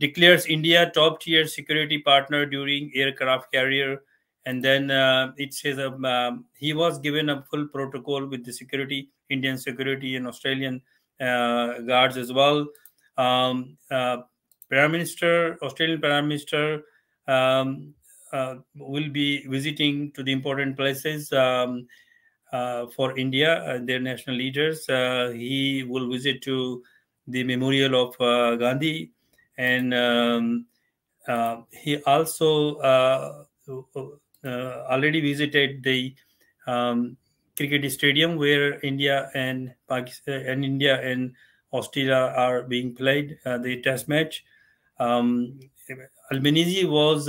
declares India top tier security partner during aircraft carrier, and then it says he was given a full protocol with the security, Indian security and Australian guards as well. Australian Prime Minister will be visiting to the important places for India, their national leaders. He will visit to the memorial of Gandhi, and he also already visited the cricket stadium where India and Pakistan and India and Australia are being played, the test match. Albanese was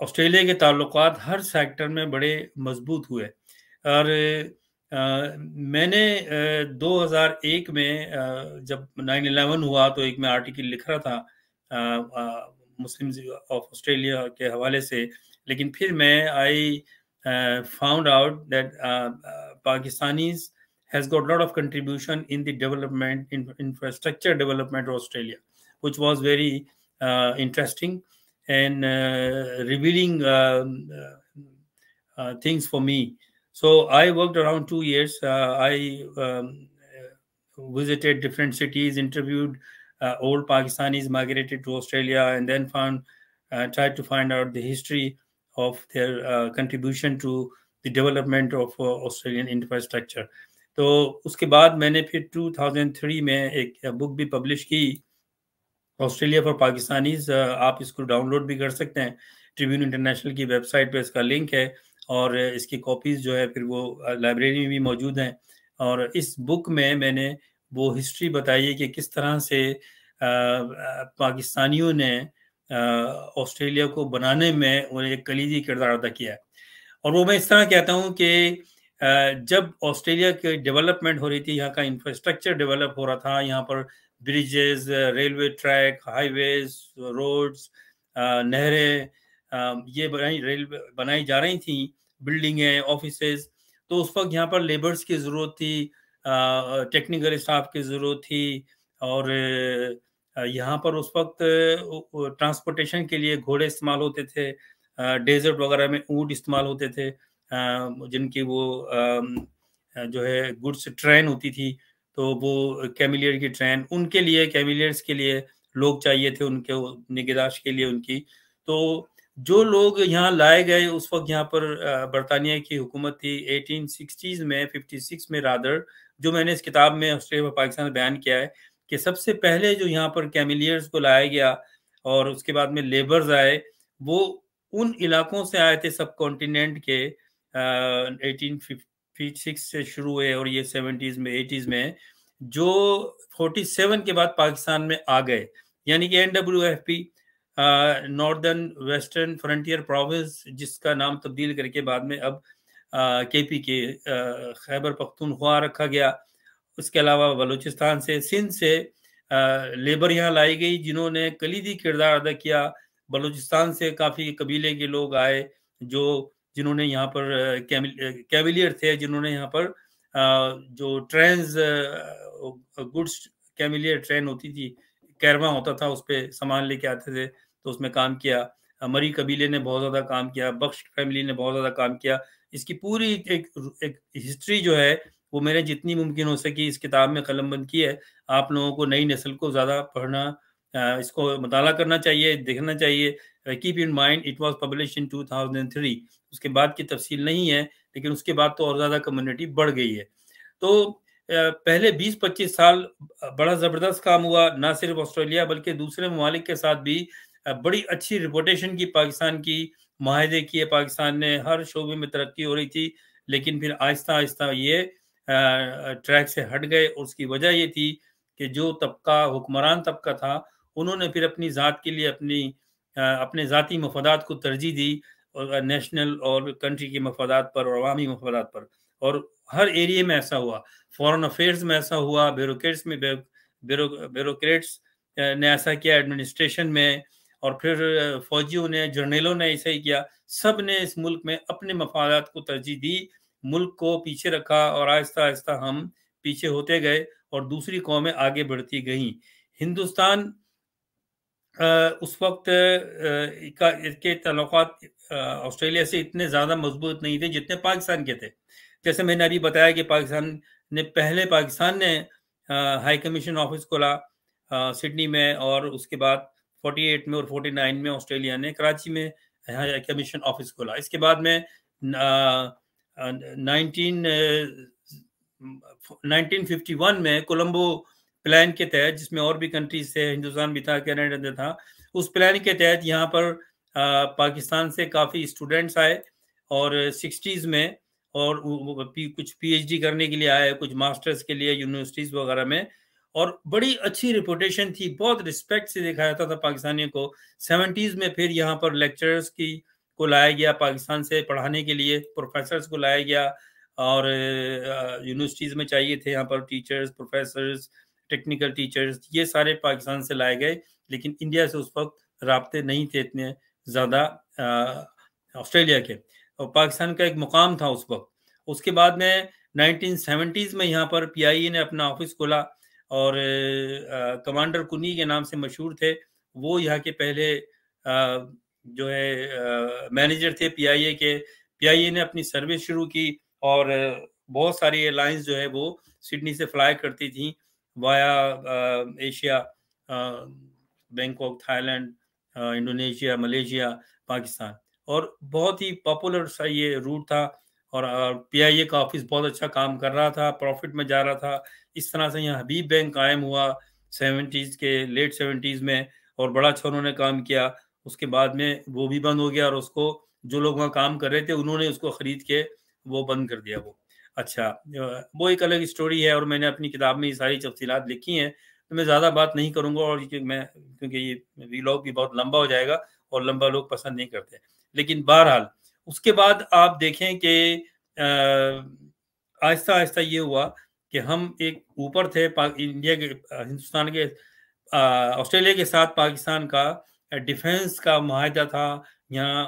Australia کے تعلقات ہر sector میں بڑے مضبوط ہوئے. اور میں نے 2001 میں جب 9/11 ہوا تو ایک میں آرٹیکل لکھ رہا تھا مسلمز آف آسٹریلیا کے حوالے سے, لیکن پھر میں I found out that Pakistanis has got a lot of contribution in the development, infrastructure development of Australia, which was very interesting and revealing things for me. So I worked around 2 years. I visited different cities, interviewed old Pakistanis migrated to Australia, and then tried to find out the history of their contribution to the development of Australian infrastructure. تو اس کے بعد میں نے پھر 2003 میں ایک بک بھی publish کی, آسٹریلیا فار پاکستانیز. آپ اس کو ڈاؤن لوڈ بھی کر سکتے ہیں, ٹریبیون انٹرنیشنل کی ویب سائٹ پہ اس کا لنک ہے, اور اس کی کاپیز جو ہے پھر وہ لائبریری میں بھی موجود ہیں. اور اس بک میں میں نے وہ ہسٹری بتائی ہے کہ کس طرح سے پاکستانیوں نے آسٹریلیا کو بنانے میں انہیں ایک کلیدی کردار ادا کیا ہے. اور وہ میں اس طرح کہتا ہوں کہ جب آسٹریلیا کی ڈیولپمنٹ ہو رہی تھی, یہاں کا انفراسٹرکچر ڈیولپ ہو رہا تھا, یہاں پر بریجز, ریلوے ٹریک, ہائی ویز, روڈز, نہریں یہ بنائی جا رہی تھیں, بلڈنگیں, آفیسز. تو اس وقت یہاں پر لیبرز کی ضرورت تھی, ٹیکنیکل اسٹاف کی ضرورت تھی, اور یہاں پر اس وقت ٹرانسپورٹیشن کے لیے گھوڑے استعمال ہوتے تھے, ڈیزرٹ وغیرہ میں اونٹ استعمال ہوتے تھے, جن کی وہ جو ہے گڈس ٹرین ہوتی تھی, تو وہ کیملیئر کی ٹرین, ان کے لیے کیملیئرز کے لیے لوگ چاہیے تھے, ان کے نگہداشت کے لیے ان کی. تو جو لوگ یہاں لائے گئے اس وقت یہاں پر برطانیہ کی حکومت تھی 1860s میں, 56 میں رادر, جو میں نے اس کتاب میں آسٹریلیا پاکستان بیان کیا ہے کہ سب سے پہلے جو یہاں پر کیملیئرز کو لایا گیا اور اس کے بعد میں لیبرز آئے, وہ ان علاقوں سے آئے تھے سب کانٹیننٹ کے, 1856 سے شروع ہوئے اور یہ 70s میں 80s میں, جو 47 کے بعد پاکستان میں آ گئے. یعنی کہ NWFP, northern western frontier province, جس کا نام تبدیل کر کے بعد میں اب KPK خیبر پختونخوا رکھا گیا. اس کے علاوہ بلوچستان سے, سندھ سے لیبر یہاں لائی گئی جنہوں نے کلیدی کردار ادا کیا. بلوچستان سے کافی قبیلے کے لوگ آئے جنہوں نے یہاں پر کیویلیئر تھے, جنہوں نے یہاں پر جو ٹرینز, گڈس کیویلیئر ٹرین ہوتی تھی, کیرواں ہوتا تھا, اس پہ سامان لے کے آتے تھے, تو اس میں کام کیا. مری قبیلے نے بہت زیادہ کام کیا, بخش فیملی نے بہت زیادہ کام کیا. اس کی پوری ایک ہسٹری جو ہے وہ میں نے جتنی ممکن ہو سکی اس کتاب میں قلم بند کی ہے. آپ لوگوں کو, نئی نسل کو زیادہ پڑھنا, اس کو مطالعہ کرنا چاہیے, دیکھنا چاہیے. Keep in mind it was publish in 2003. اس کے بعد کی تفصیل نہیں ہے, لیکن اس کے بعد تو اور زیادہ کمیونٹی بڑھ گئی ہے. تو پہلے 20-25 سال بڑا زبردست کام ہوا, نہ صرف آسٹریلیا بلکہ دوسرے ممالک کے ساتھ بھی بڑی اچھی رپوٹیشن کی پاکستان کی, معاہدے کیے پاکستان نے, ہر شعبے میں ترقی ہو رہی تھی. لیکن پھر آہستہ آہستہ یہ ٹریک سے ہٹ گئے, اور اس کی وجہ یہ تھی کہ جو طبقہ, حکمران طبقہ تھا, انہوں نے پھر اپنی ذات کے لیے اپنے ذاتی مفادات کو ترجیح دی, اور نیشنل اور کنٹری کے مفادات پر اور عوامی مفادات پر. اور ہر ایریے میں ایسا ہوا, فورن افیئرز میں ایسا ہوا, بیوروکریٹس نے ایسا کیا, ایڈمنسٹریشن میں, اور پھر فوجیوں نے, جرنیلوں نے ایسا ہی کیا. سب نے اس ملک میں اپنے مفادات کو ترجیح دی, ملک کو پیچھے رکھا, اور آہستہ آہستہ ہم پیچھے ہوتے گئے اور دوسری قومیں آگے بڑھتی گئیں. ہندوستان اس وقت کے تعلقات آسٹریلیا سے اتنے زیادہ مضبوط نہیں تھے جتنے پاکستان کے تھے. جیسے میں نے ابھی بتایا کہ پاکستان نے ہائی کمیشن آفس کھولا سڈنی میں, اور اس کے بعد 48 میں اور 49 میں آسٹریلیا نے کراچی میں ہائی کمیشن آفس کھولا. اس کے بعد میں 1951 میں کولمبو پلان کے تحت, جس میں اور بھی کنٹریز تھے, ہندوستان بھی تھا, کینیڈا تھا, اس پلان کے تحت یہاں پر پاکستان سے کافی اسٹوڈنٹس آئے, اور 60s میں, اور کچھ PhD کرنے کے لیے آئے, کچھ ماسٹرز کے لیے یونیورسٹیز وغیرہ میں, اور بڑی اچھی رپوٹیشن تھی, بہت رسپیکٹ سے دیکھا جاتا تھا پاکستانیوں کو. 70s میں پھر یہاں پر لیکچرز کو لایا گیا پاکستان سے پڑھانے کے لیے، پروفیسرز کو لایا گیا، اور یونیورسٹیز میں چاہیے تھے یہاں پر ٹیچرز، پروفیسرز، ٹیکنیکل ٹیچرز، یہ سارے پاکستان سے لائے گئے، لیکن انڈیا سے اس وقت رابطے نہیں تھے اتنے زیادہ آسٹریلیا کے، اور پاکستان کا ایک مقام تھا اس وقت۔ اس کے بعد میں 1970s میں یہاں پر پی آئی اے نے اپنا آفس کھولا، اور کمانڈر کنی کے نام سے مشہور تھے، وہ یہاں کے پہلے جو ہے مینیجر تھے پی آئی اے کے۔ پی آئی اے نے اپنی سروس شروع کی، اور بہت ساری ایئر لائنز جو ہے وہ سڈنی سے فلائی کرتی تھیں via Asia, Bangkok, Thailand, Indonesia, Malaysia, Pakistan, اور بہت ہی پاپولر سا یہ روٹ تھا، اور پی آئی اے کا آفس بہت اچھا کام کر رہا تھا، پروفٹ میں جا رہا تھا۔ اس طرح سے یہاں حبیب بینک قائم ہوا 70s کے لیٹ 70s میں، اور بڑا اچھا انہوں نے کام کیا۔ اس کے بعد میں وہ بھی بند ہو گیا، اور اس کو جو لوگ وہاں کام کر رہے تھے انہوں نے اس کو خرید کے وہ بند کر دیا وہ۔ اچھا، وہ ایک الگ اسٹوری ہے، اور میں نے اپنی کتاب میں یہ ساری تفصیلات لکھی ہیں، تو میں زیادہ بات نہیں کروں گا، اور کیونکہ یہ ویلاگ بھی بہت لمبا ہو جائے گا، اور لمبا لوگ پسند نہیں کرتے۔ لیکن بہرحال اس کے بعد آپ دیکھیں کہ آہستہ آہستہ یہ ہوا کہ ہم ایک اوپر تھے انڈیا کے، ہندوستان کے، آسٹریلیا کے ساتھ پاکستان کا ڈیفنس کا معاہدہ تھا۔ یہاں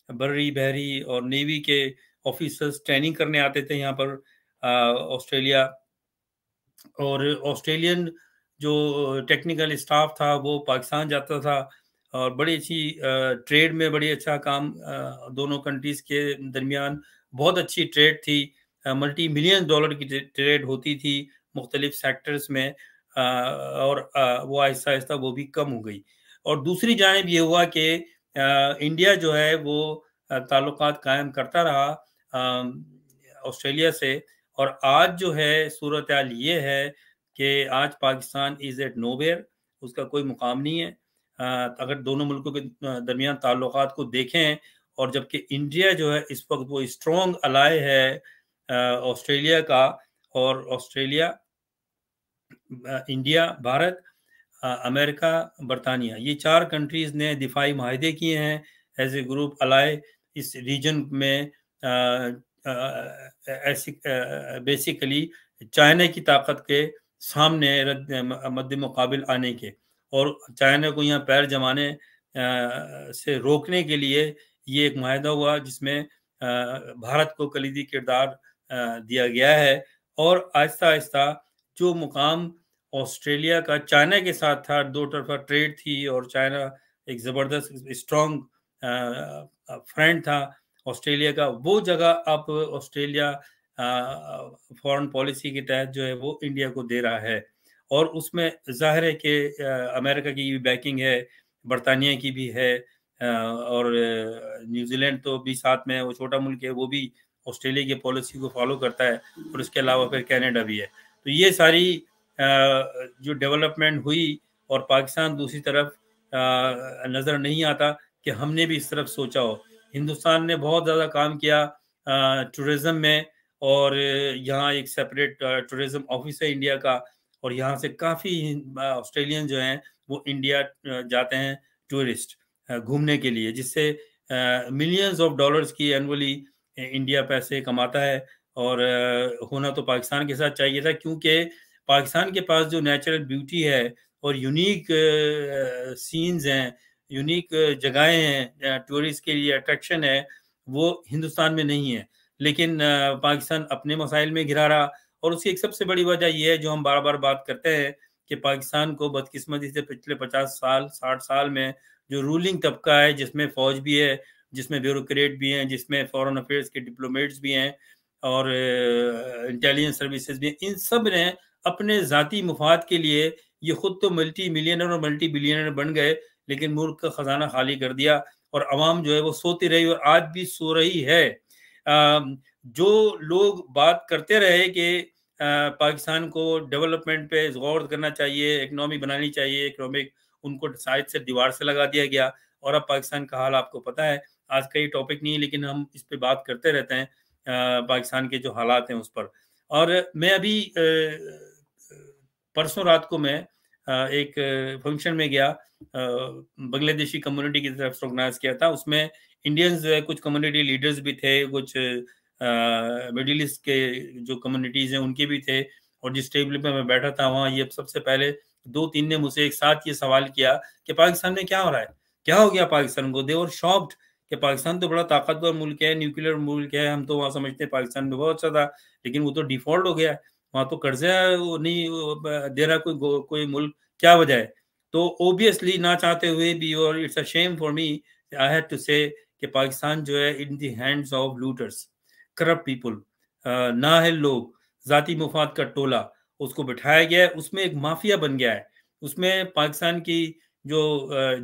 بری، بحری اور نیوی کے آفیسرز ٹریننگ کرنے آتے تھے یہاں پر آسٹریلیا، اور آسٹریلین جو ٹیکنیکل اسٹاف تھا وہ پاکستان جاتا تھا، اور بڑی اچھی ٹریڈ میں بڑی اچھا کام دونوں کنٹریز کے درمیان، بہت اچھی ٹریڈ تھی، ملٹی ملین ڈالر کی ٹریڈ ہوتی تھی مختلف سیکٹرز میں، اور وہ آہستہ آہستہ وہ بھی کم ہو گئی۔ اور دوسری جانب یہ ہوا کہ انڈیا جو ہے وہ تعلقات قائم کرتا رہا آسٹریلیا سے، اور آج جو ہے صورتحال یہ ہے کہ آج پاکستان از ایٹ نو ویئر، اس کا کوئی مقام نہیں ہے۔ اگر دونوں ملکوں کے درمیان تعلقات کو دیکھیں، اور جبکہ انڈیا جو ہے اس وقت وہ اسٹرانگ الائے ہے آسٹریلیا کا، اور آسٹریلیا، انڈیا، بھارت، امریکہ، برطانیہ، یہ 4 کنٹریز نے دفاعی معاہدے کیے ہیں ایز اے گروپ الائے اس ریجن میں، بیسیکلی چائنا کی طاقت کے سامنے مد مقابل آنے کے، اور چائنا کو یہاں پیر جمانے سے روکنے کے لیے یہ ایک معاہدہ ہوا، جس میں بھارت کو کلیدی کردار دیا گیا ہے۔ اور آہستہ آہستہ جو مقام آسٹریلیا کا چائنا کے ساتھ تھا، دو طرفہ ٹریڈ تھی، اور چائنا ایک زبردست اسٹرانگ فرینڈ تھا آسٹریلیا کا، وہ جگہ اب آسٹریلیا فورن پالیسی کے تحت جو ہے وہ انڈیا کو دے رہا ہے، اور اس میں ظاہر ہے کہ امریکہ کی بھی بیکنگ ہے، برطانیہ کی بھی ہے، اور نیوزی لینڈ تو بھی ساتھ میں، وہ چھوٹا ملک ہے، وہ بھی آسٹریلیا کی پالیسی کو فالو کرتا ہے، اور اس کے علاوہ پھر کینیڈا بھی ہے۔ تو یہ ساری جو ڈیولپمنٹ ہوئی، اور پاکستان دوسری طرف نظر نہیں آتا کہ ہم نے بھی اس طرف سوچا ہو۔ ہندوستان نے بہت زیادہ کام کیا ٹورزم میں، اور یہاں ایک سیپریٹ ٹورزم آفس ہے انڈیا کا، اور یہاں سے کافی آسٹریلین جو ہیں وہ انڈیا جاتے ہیں ٹورسٹ گھومنے کے لیے، جس سے ملینز آف ڈالرز کی اینولی انڈیا پیسے کماتا ہے، اور ہونا تو پاکستان کے ساتھ چاہیے تھا، کیونکہ پاکستان کے پاس جو نیچرل بیوٹی ہے اور یونیک سینز ہیں، یونیک جگہیں ہیں، ٹورسٹ کے لیے اٹریکشن ہے، وہ ہندوستان میں نہیں ہے۔ لیکن پاکستان اپنے مسائل میں گھرا رہا، اور اس کی ایک سب سے بڑی وجہ یہ ہے جو ہم بار بار بات کرتے ہیں کہ پاکستان کو بدقسمتی سے پچھلے 50 سال 60 سال میں جو رولنگ طبقہ ہے، جس میں فوج بھی ہے، جس میں بیوروکریٹ بھی ہیں، جس میں فورن افیئرز کے ڈپلومیٹس بھی ہیں، اور انٹیلیجنس سروسز بھی ہیں، ان سب نے اپنے ذاتی مفاد کے لیے یہ خود تو ملٹی ملینر اور ملٹی بلینر بن گئے، لیکن ملک کا خزانہ خالی کر دیا، اور عوام جو ہے وہ سوتی رہی، اور آج بھی سو رہی ہے۔ جو لوگ بات کرتے رہے کہ پاکستان کو ڈیولپمنٹ پہ غور کرنا چاہیے، اکنامی بنانی چاہیے، اکنامک، ان کو سائڈ سے دیوار سے لگا دیا گیا، اور اب پاکستان کا حال آپ کو پتہ ہے۔ آج کا یہ ٹاپک نہیں ہے، لیکن ہم اس پہ بات کرتے رہتے ہیں پاکستان کے جو حالات ہیں اس پر۔ اور میں ابھی پرسوں رات کو میں ایک فنکشن میں گیا, بنگلہ دیشی کمیونٹی کی طرف سے آرگنائز کیا تھا. اس میں انڈینز کچھ کمیونٹی لیڈرز بھی تھے, کچھ مڈل ایسٹ کے جو کمیونٹیز ہیں ان کے بھی تھے. اور جس ٹیبل پہ میں بیٹھا تھا وہاں یہ سب سے پہلے 2-3 نے مجھ سے ایک ساتھ یہ سوال کیا کہ پاکستان میں کیا ہو رہا ہے, کیا ہو گیا پاکستان کو. دے ور شاکڈ کہ پاکستان تو بڑا طاقتور ملک ہے, نیوکلیر ملک ہے, ہم تو وہاں سمجھتے ہیں پاکستان میں بہت اچھا تھا, لیکن وہ تو ڈیفالٹ ہو گیا, وہاں تو قرضہ نہیں دے رہا کوئی ملک, کیا وجہ ہے. تو اوبیسلی نہ چاہتے ہوئے بھی, اور it's a shame for me I had to say کہ پاکستان جو ہے in the hands of looters, corrupt people, نااہل لوگ, ذاتی مفاد کا ٹولہ اس کو بٹھایا گیا ہے. اس میں ایک مافیا بن گیا ہے. اس میں پاکستان کی جو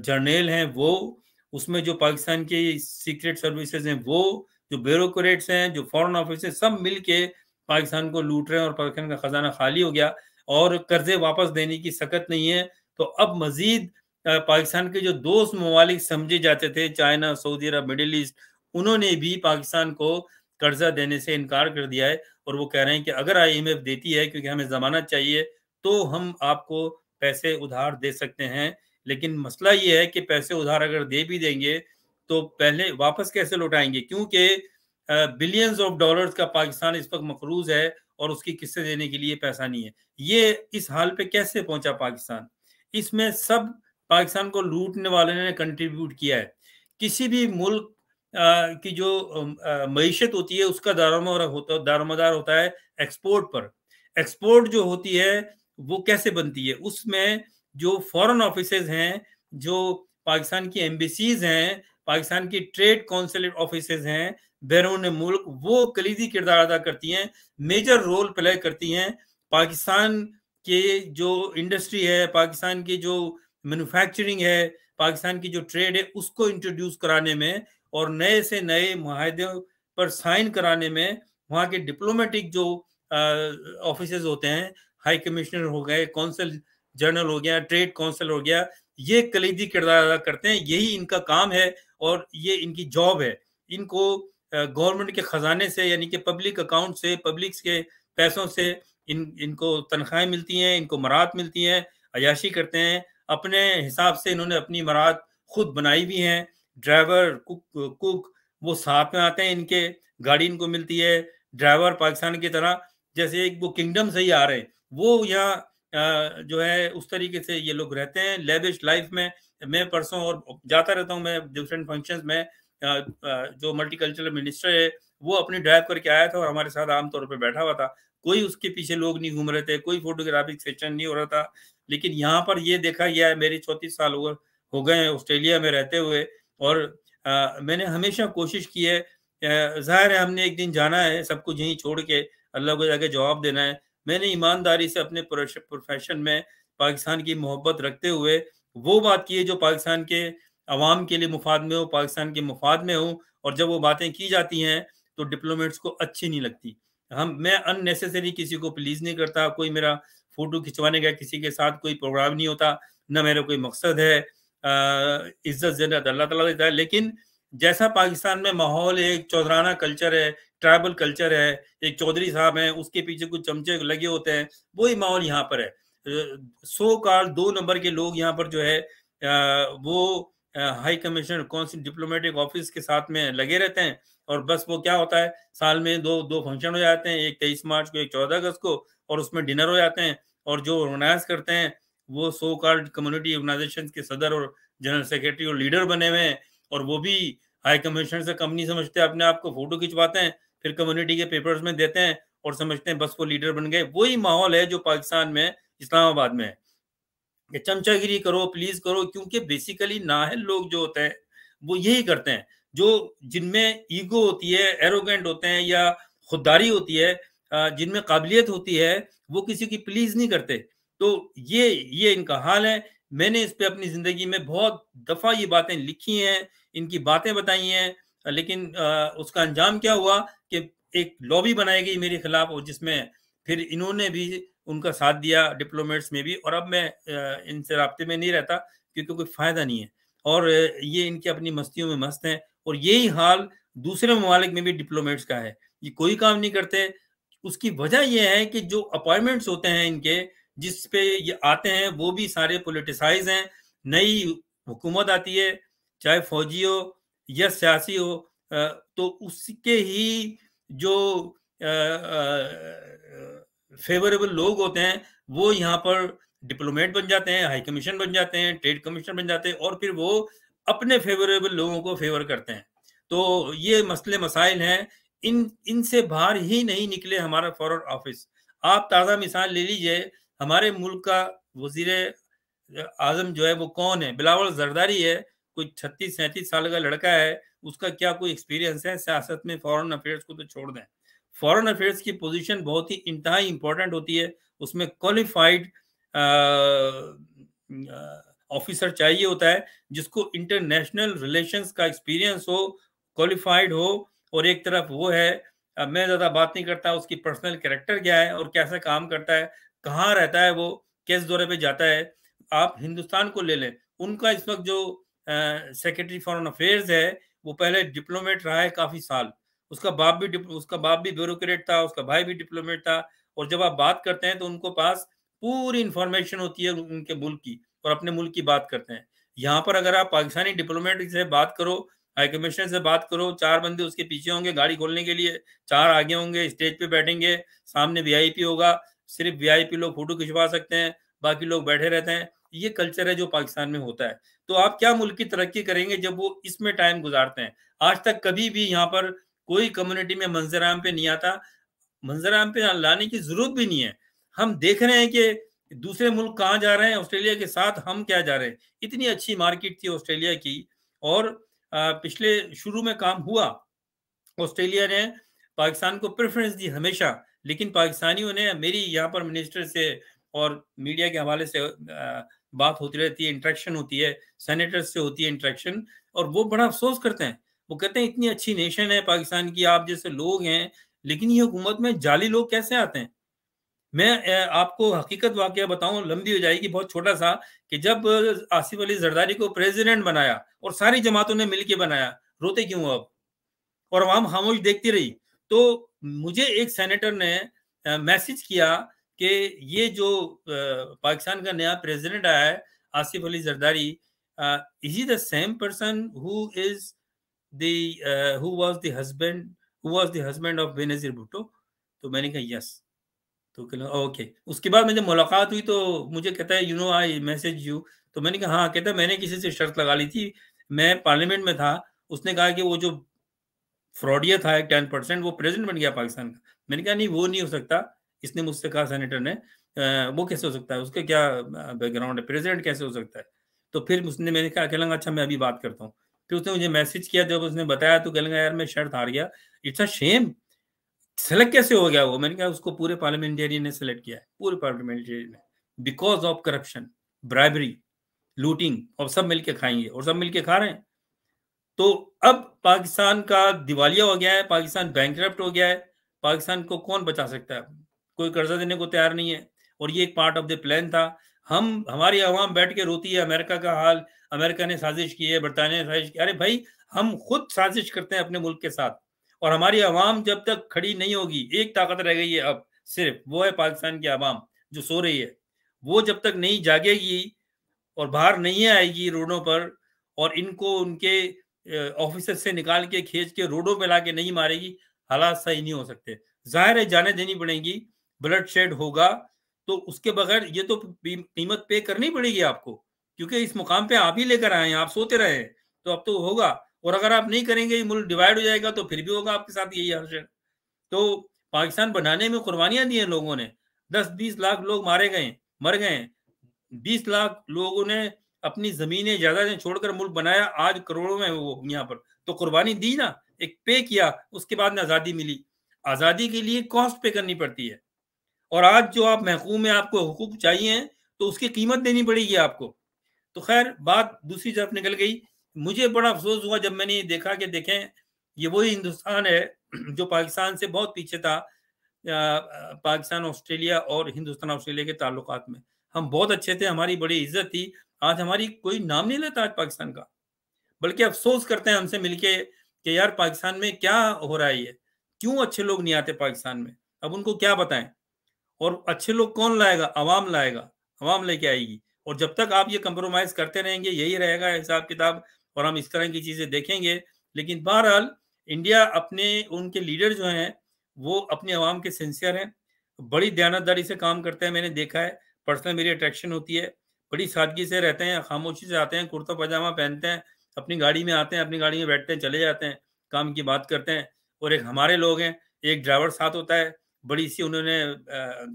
جرنیل ہیں وہ, اس میں جو پاکستان کی سیکرٹ سروسز ہیں وہ, جو بیوروکریٹس ہیں, جو فورن آفس ہیں, سب مل کے پاکستان کو لوٹ رہے ہیں اور پاکستان کا خزانہ خالی ہو گیا اور قرضے واپس دینے کی سکت نہیں ہے. تو اب مزید پاکستان کے جو دوست ممالک سمجھے جاتے تھے, چائنا, سعودی عرب, مڈل ایسٹ, انہوں نے بھی پاکستان کو قرضہ دینے سے انکار کر دیا ہے. اور وہ کہہ رہے ہیں کہ اگر IMF دیتی ہے کیونکہ ہمیں ضمانت چاہیے تو ہم آپ کو پیسے ادھار دے سکتے ہیں. لیکن مسئلہ یہ ہے کہ پیسے ادھار اگر دے بھی دیں گے تو پہلے واپس کیسے لوٹائیں گے, کیونکہ بلینز آف ڈالرز کا پاکستان اس وقت مقروض ہے اور اس کی قسطیں دینے کے لیے پیسہ نہیں ہے. یہ اس حال پہ کیسے پہنچا پاکستان؟ اس میں سب پاکستان کو لوٹنے والے نے کنٹریبیوٹ کیا ہے. کسی بھی ملک کی جو معیشت ہوتی ہے اس کا دارومدار ہوتا ہے ایکسپورٹ پر. ایکسپورٹ جو ہوتی ہے وہ کیسے بنتی ہے؟ اس میں جو فورن آفیسز ہیں, جو پاکستان کی ایمبیسیز ہیں, پاکستان کی ٹریڈ کونسل آفیسز ہیں بیرون ملک, وہ کلیدی کردار ادا کرتی ہیں, میجر رول پلے کرتی ہیں. پاکستان کے جو انڈسٹری ہے, پاکستان کی جو مینوفیکچرنگ ہے, پاکستان کی جو ٹریڈ ہے, اس کو انٹروڈیوس کرانے میں اور نئے سے نئے معاہدوں پر سائن کرانے میں وہاں کے ڈپلومیٹک جو آفیسز ہوتے ہیں, ہائی کمشنر ہو گئے, کونسل جنرل ہو گیا, ٹریڈ کونسل ہو گیا, یہ کلیدی کردار ادا کرتے ہیں. یہی ان کا کام ہے اور یہ ان کی جاب ہے. ان کو گورنمنٹ کے خزانے سے, یعنی کہ پبلک اکاؤنٹ سے, پبلکس کے پیسوں سے ان کو تنخواہیں ملتی ہیں, ان کو مراد ملتی ہیں, عیاشی کرتے ہیں. اپنے حساب سے انہوں نے اپنی مراد خود بنائی بھی ہیں. ڈرائیور, کوک وہ ساتھ میں آتے ہیں, ان کے گاڑی ان کو ملتی ہے. ڈرائیور پاکستان کی طرح جیسے ایک وہ کنگڈم سے ہی آ رہے ہیں, وہ یہاں جو ہے اس طریقے سے یہ لوگ رہتے ہیں لیوش لائف میں. میں پرسوں اور جاتا رہتا ہوں میں ڈفرینٹ فنکشنز میں, جو ملٹی کلچرل منسٹر ہے وہ اپنی ڈرائیو کر کے آیا تھا اور ہمارے ساتھ عام طور پہ بیٹھا ہوا تھا. کوئی اس کے پیچھے لوگ نہیں گھوم رہے تھے, کوئی فوٹوگرافک سیشن نہیں ہو رہا تھا. لیکن یہاں پر یہ دیکھا گیا ہے, میری 34 سال ہو گئے ہیں آسٹریلیا میں رہتے ہوئے, اور میں نے ہمیشہ کوشش کی ہے, ظاہر ہے ہم نے ایک دن جانا ہے, سب کچھ یہیں چھوڑ کے اللہ کو جا کے جواب دینا ہے. میں نے ایمانداری سے اپنے پروفیشن میں پاکستان کی محبت رکھتے ہوئے وہ بات کی ہے جو پاکستان کے عوام کے لیے مفاد میں ہو, پاکستان کے مفاد میں ہو. اور جب وہ باتیں کی جاتی ہیں تو ڈپلومیٹس کو اچھی نہیں لگتی. میں ان نیسیسری کسی کو پلیز نہیں کرتا, کوئی میرا فوٹو کھنچوانے کا کسی کے ساتھ کوئی پروگرام نہیں ہوتا, نہ میرا کوئی مقصد ہے. عزت زینت اللہ تعالیٰ دیتا ہے, لیکن جیسا پاکستان میں ماحول ہے, ایک چودھرانہ کلچر ہے, ٹرائبل کلچر ہے, ایک چودھری صاحب ہیں اس کے پیچھے کچھ چمچے لگے ہوتے ہیں, وہی ماحول یہاں پر ہے. 100 کال 2 نمبر کے لوگ یہاں پر جو ہے وہ high commissioner council diplomatic office کے ساتھ میں لگے رہتے ہیں, اور بس وہ کیا ہوتا ہے سال میں دو فنکشن ہو جاتے ہیں, ایک 23 مارچ کو, ایک 14 اگست کو, اور اس میں ڈنر ہو جاتے ہیں. اور جو آرگنائز کرتے ہیں وہ سو کالڈ کمیونٹی آرگنائزیشن کے صدر اور جنرل سیکرٹری اور لیڈر بنے ہوئے ہیں, اور وہ بھی ہائی کمشنر سے کم نہیں سمجھتے اپنے آپ کو, فوٹو کھنچواتے ہیں پھر کمیونٹی کے پیپرز میں دیتے ہیں اور سمجھتے ہیں بس وہ لیڈر بن گئے. وہی ماحول ہے جو پاکستان میں اسلام آباد میں ہے کہ چمچا گیری کرو, پلیز کرو, کیونکہ بیسیکلی نااہل لوگ جو ہوتے ہیں وہ یہی کرتے ہیں, جن میں ایگو ہوتی ہے, ایروگنٹ ہوتے ہیں یا خودداری ہوتی ہے, جن میں قابلیت ہوتی ہے, وہ کسی کی پلیز نہیں کرتے. تو یہ ان کا حال ہے. میں نے اس پہ اپنی زندگی میں بہت دفعہ یہ باتیں لکھی ہیں, ان کی باتیں بتائی ہیں, لیکن اس کا انجام کیا ہوا کہ ایک لابی بنائی گئی میرے خلاف, اور جس میں پھر انہوں نے بھی ان کا ساتھ دیا, ڈپلومیٹس میں بھی. اور اب میں ان سے رابطے میں نہیں رہتا کیونکہ کوئی فائدہ نہیں ہے, اور یہ ان کی اپنی مستیوں میں مست ہیں. اور یہی حال دوسرے ممالک میں بھی ڈپلومیٹس کا ہے, یہ کوئی کام نہیں کرتے. اس کی وجہ یہ ہے کہ جو اپوائنٹمنٹس ہوتے ہیں ان کے, جس پہ یہ آتے ہیں وہ بھی سارے پولیٹیسائز ہیں. نئی حکومت آتی ہے, چاہے فوجی ہو یا سیاسی ہو, تو اس کے ہی جو فیوریبل لوگ ہوتے ہیں وہ یہاں پر ڈپلومیٹ بن جاتے ہیں, ہائی کمیشن بن جاتے ہیں, ٹریڈ کمیشن بن جاتے ہیں, اور پھر وہ اپنے فیوریبل لوگوں کو فیور کرتے ہیں. تو یہ مسئلے مسائل ہیں, ان سے باہر ہی نہیں نکلے ہمارا فارن آفس. آپ تازہ مثال لے لیجئے, ہمارے ملک کا وزیر اعظم جو ہے وہ کون ہے؟ بلاول زرداری ہے. کوئی 36-37 سال کا لڑکا ہے, اس کا کیا کوئی ایکسپیرینس ہے سیاست میں؟ فورن افیئرس کو تو چھوڑ دیں. فورن افیئرس کی پوزیشن بہت ہی انتہائی امپورٹنٹ ہوتی ہے, اس میں کوالیفائڈ آفیسر چاہیے ہوتا ہے جس کو انٹرنیشنل ریلیشنز کا ایکسپیرینس ہو, کوالیفائڈ ہو. اور ایک طرف وہ ہے, میں زیادہ بات نہیں کرتا, اس کی پرسنل کریکٹر کیا ہے اور کیسا کام کرتا ہے, کہاں رہتا ہے, وہ کس دورے پہ جاتا ہے. آپ ہندوستان کو لے لیں, ان کا اس وقت جو سیکرٹری فارن افیئرز ہے وہ پہلے ڈپلومیٹ رہا ہے کافی سال. اس کا باپ بھی بیوروکریٹ تھا, اس کا بھائی بھی ڈپلومیٹ تھا. اور جب آپ بات کرتے ہیں تو ان کو پاس پوری انفارمیشن ہوتی ہے ان کے ملک کی, اور اپنے ملک کی بات کرتے ہیں. یہاں پر اگر آپ پاکستانی ڈپلومیٹ سے بات کرو, ہائی کمیشنر سے بات کرو, 4 بندے اس کے پیچھے ہوں گے گاڑی کھولنے کے لیے, 4 آگے ہوں گے, اسٹیج پہ بیٹھیں گے, سامنے وی آئی پی ہوگا, صرف وی آئی پی لوگ فوٹو کھنچوا سکتے ہیں, باقی لوگ بیٹھے رہتے ہیں. یہ کلچر ہے جو پاکستان میں ہوتا ہے. تو آپ کیا ملک کی ترقی کریں گے جب وہ اس میں ٹائم گزارتے ہیں؟ آج تک کبھی بھی یہاں پر کوئی کمیونٹی میں منظر عام پہ نہیں آتا. منظر عام پہ لانے کی ضرورت بھی نہیں ہے. ہم دیکھ رہے ہیں کہ دوسرے ملک کہاں جا رہے ہیں, آسٹریلیا کے ساتھ ہم کیا جا رہے ہیں. اتنی اچھی مارکیٹ تھی آسٹریلیا کی, اور پچھلے شروع میں کام ہوا. آسٹریلیا نے پاکستان کو پریفرنس دی ہمیشہ, لیکن پاکستانیوں نے, میری یہاں پر منسٹر سے اور میڈیا کے حوالے سے بات ہوتی رہتی ہے, انٹریکشن ہوتی ہے, سینیٹر سے ہوتی ہے انٹریکشن, اور وہ بڑا افسوس کرتے ہیں. وہ کہتے ہیں اتنی اچھی نیشن ہے پاکستان کی, آپ جیسے لوگ ہیں, لیکن یہ حکومت میں جعلی لوگ کیسے آتے ہیں؟ میں آپ کو حقیقت واقعہ بتاؤں, لمبی ہو جائے گی, بہت چھوٹا سا, کہ جب آصف علی زرداری کو پریزیڈنٹ بنایا اور ساری جماعتوں نے مل کے بنایا, روتے کیوں اب؟ اور عوام خاموش دیکھتی رہی. تو مجھے ایک سینیٹر نے میسج کیا کہ یہ جو پاکستان کا نیا پریزیڈنٹ آیا ہے Asif Ali Zardari, is he the same person who was the husband of Benazir Bhutto? تو میں نے کہا یس. تو اوکے. اس کے بعد میں جب ملاقات ہوئی تو مجھے کہتا ہے آئی میسج یو. تو میں نے کہا ہاں. کہتا ہے میں نے کسی سے شرط لگا لی تھی, میں پارلیمنٹ میں تھا, اس نے کہا کہ وہ جو فراڈیا تھا 10%, وہ پریزیڈنٹ بن گیا پاکستان کا. میں نے کہا نہیں, وہ نہیں ہو سکتا. اس نے مجھ سے کہا سینیٹر نے, وہ کیسے ہو سکتا ہے, اس کا کیا بیک گراؤنڈ ہے, پریزیڈنٹ کیسے ہو سکتا ہے؟ تو پھر اس نے, میں نے کہا کہ اچھا میں ابھی بات کرتا ہوں. پھر اس نے مجھے میسج کیا, جب اس نے بتایا تو کہنے لگا یار میں شرط ہار گیا, اٹس اے شیم, سلیکٹ کیسے ہو گیا وہ؟ میں نے کہا اس کو پورے پارلیمنٹرین نے سلیکٹ کیا ہے, پورے پارلیمنٹرین نے, because of corruption, bribery, looting, اور سب مل کے کھائیں گے, اور سب مل کے کھا رہے ہیں. تو اب پاکستان کا دیوالیہ ہو گیا ہے, پاکستان بینکرپٹ ہو گیا ہے. پاکستان کو کون بچا سکتا ہے؟ کوئی قرضہ دینے کو تیار نہیں ہے, اور یہ ایک پارٹ آف دی پلان تھا. ہماری عوام بیٹھ کے روتی ہے امریکہ کا حال, امریکہ نے سازش کی ہے, برطانیہ نے سازش کی. ارے بھائی, ہم خود سازش کرتے ہیں اپنے ملک کے ساتھ, اور ہماری عوام جب تک کھڑی نہیں ہوگی, ایک طاقت رہ گئی ہے اب صرف, وہ ہے پاکستان کی عوام جو سو رہی ہے. وہ جب تک نہیں جاگے گی اور باہر نہیں آئے گی روڈوں پر, اور ان کو ان کے آفیسر سے نکال کے کھینچ کے روڈوں پہ لا کے نہیں مارے گی, حالات صحیح نہیں ہو سکتے. ظاہر ہے جانیں دینی پڑیں گی, بلڈ شیڈ ہوگا, تو اس کے بغیر یہ تو قیمت پے کرنی پڑے گی آپ کو, کیونکہ اس مقام پہ آپ ہی لے کر آئے ہیں, آپ سوتے رہے ہیں, تو اب تو ہوگا. اور اگر آپ نہیں کریں گے, ملک ڈیوائیڈ ہو جائے گا, تو پھر بھی ہوگا آپ کے ساتھ یہی حشر. تو پاکستان بنانے میں قربانیاں دی ہیں لوگوں نے, 10-20 لاکھ لوگ مر گئے, 20 لاکھ لوگوں نے اپنی زمینیں جائیدادیں چھوڑ کر ملک بنایا, آج کروڑوں میں وہ یہاں پر. تو قربانی دی نا, ایک پے کیا, اس کے بعد میں آزادی ملی. آزادی کے لیے کاسٹ پے کرنی پڑتی ہے, اور آج جو آپ محکوم ہیں, آپ کو حقوق چاہیے, تو اس کی قیمت دینی پڑے گی آپ کو. تو خیر بات دوسری طرف نکل گئی. مجھے بڑا افسوس ہوا جب میں نے دیکھا کہ دیکھیں یہ وہی ہندوستان ہے جو پاکستان سے بہت پیچھے تھا. پاکستان آسٹریلیا اور ہندوستان آسٹریلیا کے تعلقات میں ہم بہت اچھے تھے, ہماری بڑی عزت تھی. آج ہماری کوئی نام نہیں لیتا آج پاکستان کا, بلکہ افسوس کرتے ہیں ہم سے مل کے کہ یار پاکستان میں کیا ہو رہا ہے, یہ کیوں اچھے لوگ نہیں آتے پاکستان میں, اب ان کو کیا بتائیں. اور اچھے لوگ کون لائے گا؟ عوام لائے گا، عوام لے کے آئے گی. اور جب تک آپ یہ کمپرومائز کرتے رہیں گے یہی رہے گا حساب کتاب، اور ہم اس طرح کی چیزیں دیکھیں گے. لیکن بہرحال انڈیا ان کے لیڈر جو ہیں وہ اپنے عوام کے سنسیئر ہیں، بڑی دیانتداری سے کام کرتے ہیں. میں نے دیکھا ہے، پرسنل میری اٹریکشن ہوتی ہے، بڑی سادگی سے رہتے ہیں، خاموشی سے آتے ہیں، کرتا پاجامہ پہنتے ہیں، اپنی گاڑی میں آتے ہیں، اپنی گاڑی میں بیٹھتے ہیں، چلے جاتے ہیں، کام کی بات کرتے ہیں. اور ایک ہمارے لوگ ہیں، ایک ڈرائیور ساتھ ہوتا ہے، بڑی سی انہوں نے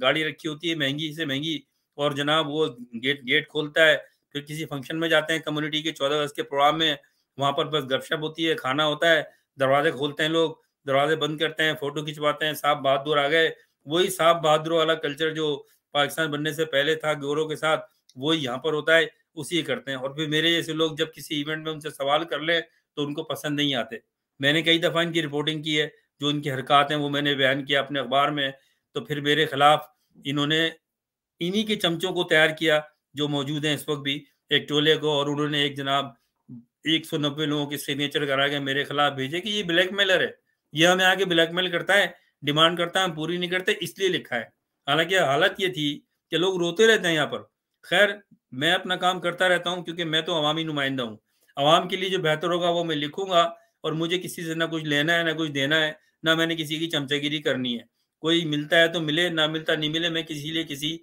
گاڑی رکھی ہوتی ہے مہنگی سے مہنگی، اور جناب وہ گیٹ کھولتا ہے. پھر کسی فنکشن میں جاتے ہیں کمیونٹی کے 14 اگست کے پروگرام میں، وہاں پر بس گپ شپ ہوتی ہے، کھانا ہوتا ہے، دروازے کھولتے ہیں لوگ، دروازے بند کرتے ہیں، فوٹو کھنچواتے ہیں. صاحب بہادر آ گئے. وہی صاحب بہادر والا کلچر جو پاکستان بننے سے پہلے تھا گوروں کے ساتھ، وہی یہاں پر ہوتا ہے، اسی کرتے ہیں. اور پھر میرے جیسے لوگ جب کسی ایونٹ میں ان سے سوال کر لیں تو ان کو پسند نہیں آتے. میں نے کئی دفعہ ان کی رپورٹنگ کی ہے، جو ان کی حرکات ہیں وہ میں نے بیان کیا اپنے اخبار میں. تو پھر میرے خلاف انہوں نے انہی کے چمچوں کو تیار کیا جو موجود ہیں اس وقت بھی، ایک ٹولے کو، اور انہوں نے ایک جناب 190 لوگوں کے سگنیچر کرا کے میرے خلاف بھیجے کہ یہ بلیک میلر ہے، یہ ہمیں آگے بلیک میل کرتا ہے، ڈیمانڈ کرتا ہے، ہم پوری نہیں کرتے، اس لیے لکھا ہے. حالانکہ حالت یہ تھی کہ لوگ روتے رہتے ہیں یہاں پر. خیر میں اپنا کام کرتا رہتا ہوں کیونکہ میں تو عوامی نمائندہ ہوں. عوام کے لیے جو بہتر ہوگا وہ میں لکھوں گا، اور مجھے کسی سے نہ کچھ لینا ہے نہ کچھ دینا ہے، نہ میں نے کسی کی چمچہ گیری کرنی ہے. کوئی ملتا ہے تو ملے، نہ ملتا نہیں ملے. میں کسی لیے کسی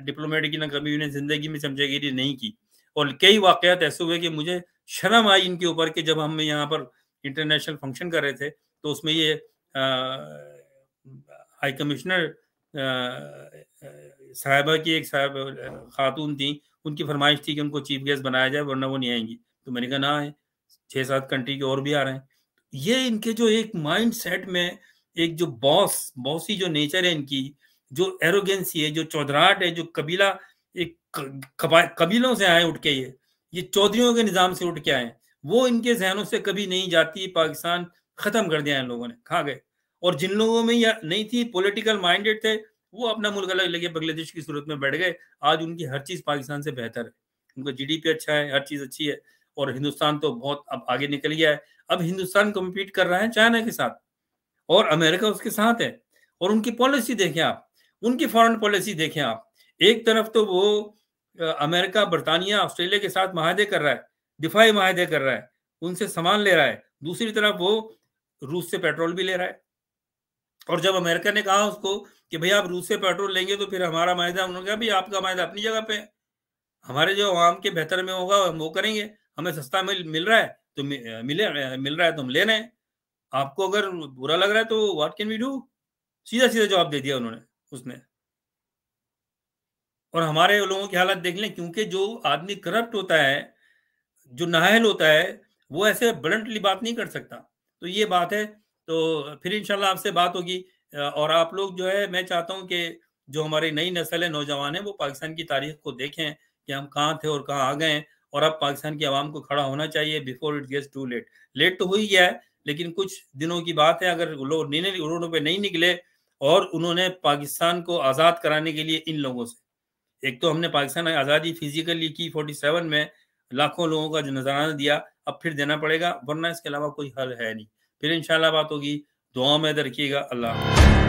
ڈپلومیٹ کی نہ کبھی نے زندگی میں چمچہ گیری نہیں کی. اور کئی واقعات ایسے ہوئے کہ مجھے شرم آئی ان کے اوپر کہ جب ہم یہاں پر انٹرنیشنل فنکشن کر رہے تھے تو اس میں یہ ہائی کمشنر صاحبہ کی ایک صاحب خاتون تھیں، ان کی فرمائش تھی کہ ان کو چیف گیسٹ بنایا جائے ورنہ وہ نہیں آئیں گی. تو میں نے کہا نہ آئیں، 6-7 کنٹری کے اور بھی آ رہے ہیں. یہ ان کے جو ایک مائنڈ سیٹ میں ایک جو باسی جو نیچر ہے ان کی، جو ایروگینسی ہے، جو چودراہٹ ہے، جو قبیلہ ایک قبیلوں سے آئے اٹھ کے، یہ چودھریوں کے نظام سے اٹھ کے آئے، وہ ان کے ذہنوں سے کبھی نہیں جاتی. پاکستان ختم کر دیا ان لوگوں نے، کھا گئے. اور جن لوگوں میں یہ نہیں تھی، پولیٹیکل مائنڈڈ تھے، وہ اپنا ملک الگ لگے بنگلہ دیش کی صورت میں بیٹھ گئے. آج ان کی ہر چیز پاکستان سے بہتر ہے، ان کا جی ڈی پی اچھا ہے، ہر چیز اچھی ہے. اور ہندوستان تو بہت اب آگے نکل گیا ہے. اب ہندوستان کمپیٹ کر رہا ہے چائنا کے ساتھ، اور امریکہ اس کے ساتھ ہے. اور ان کی پالیسی دیکھیں آپ، ان کی فارن پالیسی دیکھیں آپ. ایک طرف تو وہ امریکہ، برطانیہ، آسٹریلیا کے ساتھ معاہدے کر رہا ہے، دفاعی معاہدے کر رہا ہے، ان سے سامان لے رہا ہے. دوسری طرف وہ روس سے پیٹرول بھی لے رہا ہے. اور جب امریکہ نے کہا اس کو کہ بھئی آپ روس سے پیٹرول لیں گے تو پھر ہمارا معاہدہ، انہوں نے کہا بھئی آپ کا معاہدہ اپنی جگہ پہ ہے، ہمارے جو عوام کے بہتر میں ہوگا ہم وہ کریں گے. ہمیں سستا مل رہا ہے تو مل رہا ہے تو ہم لے رہے ہیں، آپ کو اگر برا لگ رہا ہے تو واٹ کین وی ڈو. سیدھا سیدھا جواب دے دیا انہوں نے، اس نے. اور ہمارے لوگوں کی حالت دیکھ لیں، کیونکہ جو آدمی کرپٹ ہوتا ہے، جو نااہل ہوتا ہے، وہ ایسے بلنٹلی بات نہیں کر سکتا. تو یہ بات ہے. تو پھر انشاءاللہ آپ سے بات ہوگی. اور آپ لوگ جو ہے، میں چاہتا ہوں کہ جو ہماری نئی نسل ہے، نوجوان ہیں، وہ پاکستان کی تاریخ کو دیکھیں کہ ہم کہاں تھے اور کہاں آ گئے ہیں. اور اب پاکستان کی عوام کو کھڑا ہونا چاہیے before it gets too late. Late تو ہو ہی گیا ہے، لیکن کچھ دنوں کی بات ہے. اگر لوگ روڈوں پہ نہیں نکلے اور انہوں نے پاکستان کو آزاد کرانے کے لیے ان لوگوں سے، ایک تو ہم نے پاکستان آزادی فزیکلی کی 47 میں، لاکھوں لوگوں کا جو نذرانہ دیا، اب پھر دینا پڑے گا، ورنہ اس کے علاوہ کوئی حل ہے نہیں. پھر انشاءاللہ بات ہوگی. دعاؤں میں یاد رکھیے گا. اللہ حافظ.